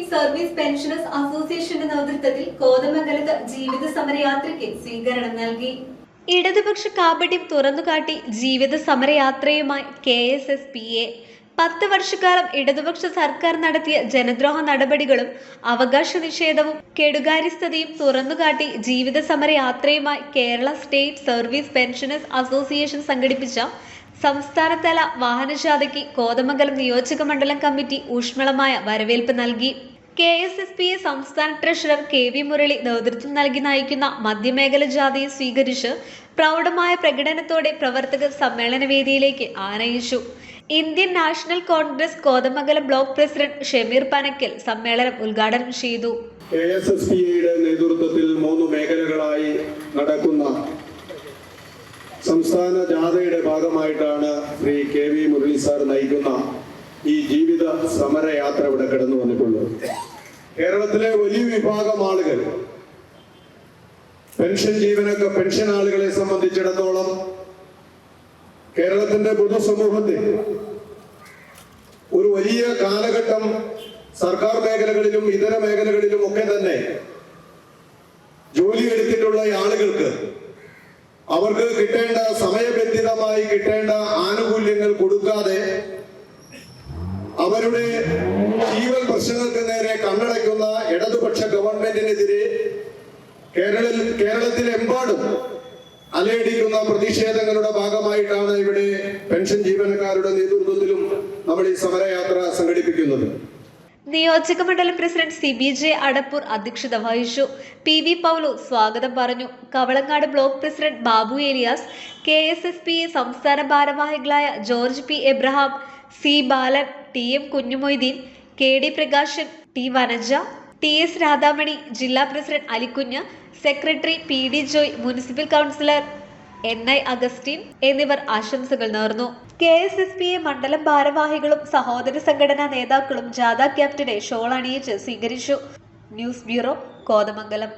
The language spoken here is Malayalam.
സ്റ്റേറ്റ് സർവീസ് പെൻഷനേഴ്സ് അസോസിയേഷന്റെ നേതൃത്വത്തിൽ കോതമംഗലത്ത് ജീവിത സമരയാത്രയ്ക്ക് സ്വീകരണം നൽകി. ഇടതുപക്ഷ കാപട്യം തുറന്നുകാട്ടി ജീവിത സമരയാത്രയുമായി KSSPA 10 വർഷക്കാലം ഇടതുപക്ഷ സർക്കാർ നടത്തിയ ജനദ്രോഹ നടപടികളും അവകാശ നിഷേധവും കെടുകാര്യസ്ഥതയും തുറന്നുകാട്ടി ജീവിത സമരയാത്രയുമായി Kerala state service pensioners association സംഘടിപ്പിച്ച സംസ്ഥാനതല വാഹനജാഥയ്ക്ക് കോതമംഗലം നിയോജക മണ്ഡലം കമ്മിറ്റി ഊഷ്മളമായ വരവേൽപ്പ് നൽകി. KSSPA സംസ്ഥാന ട്രഷറർ KV മുരളി നേതൃത്വം നൽകി നയിക്കുന്ന മധ്യമേഖല ജാഥയെ സ്വീകരിച്ച് പ്രൗഢമായ പ്രകടനത്തോടെ പ്രവർത്തകർ സമ്മേളനവേദിയിലേക്ക് ആനയിച്ചു. Indian National Congress Kothamangalam block president Shameer Panakkal സമ്മേളനം ഉദ്ഘാടനം ചെയ്തു. KSSPA നേതൃത്വത്തിൽ 3 മേഖലകളായി നടക്കുന്ന സംസ്ഥാന ജാഥയുടെ ഭാഗമായിട്ടാണ് ശ്രീ KV മുരളി സാർ നയിക്കുന്ന ഈ ജീവിത സമരയാത്ര ഇവിടെ കടന്നു വന്നിട്ടുള്ളത്. കേരളത്തിലെ വലിയ വിഭാഗം ആളുകൾ പെൻഷൻ ആളുകളെ സംബന്ധിച്ചിടത്തോളം കേരളത്തിന്റെ പൊതുസമൂഹത്തിൽ ഒരു വലിയ കാലഘട്ടം സർക്കാർ മേഖലകളിലും ഇതര മേഖലകളിലും ഒക്കെ തന്നെ ജോലി എടുത്തിട്ടുള്ള ആളുകൾക്ക് അവർക്ക് കിട്ടേണ്ട സമയബന്ധിതമായി കിട്ടേണ്ട ആനുകൂല്യങ്ങൾ കൊടുക്കാതെ അവരുടെ ജീവൻ പ്രശ്നങ്ങൾക്ക് നേരെ കണ്ണടയ്ക്കുന്ന ഇടതുപക്ഷ ഗവൺമെന്റിനെതിരെ കേരളത്തിലെമ്പാടും അലയടിക്കുന്ന പ്രതിഷേധങ്ങളുടെ ഭാഗമായിട്ടാണ് ഇവിടെ പെൻഷൻ ജീവനക്കാരുടെ നേതൃത്വത്തിലും നമ്മൾ ഈ സമരയാത്ര സംഘടിപ്പിക്കുന്നത്. നിയോജക മണ്ഡലം പ്രസിഡന്റ് CBJ അടപ്പൂർ അധ്യക്ഷത വഹിച്ചു. PV പൗലു സ്വാഗതം പറഞ്ഞു. Kavalangad block president Babu Elias, KSSPA സംസ്ഥാന ഭാരവാഹികളായ George P. Abraham, C. Balan, TM Kunjumoideen, KD Prakashan, T. Vanaja, TS Radhamani, ജില്ലാ president Alikunju, secretary PD Joy, municipal councillor NI Augustine എന്നിവർ ആശംസകൾ നേർന്നു. KSSPA മണ്ഡലം ഭാരവാഹികളും സഹോദര സംഘടനാ നേതാക്കളും ജാഥ ക്യാപ്റ്റനെ ഷോൾ അണിയിച്ച് സ്വീകരിച്ചു. News bureau, Kothamangalam.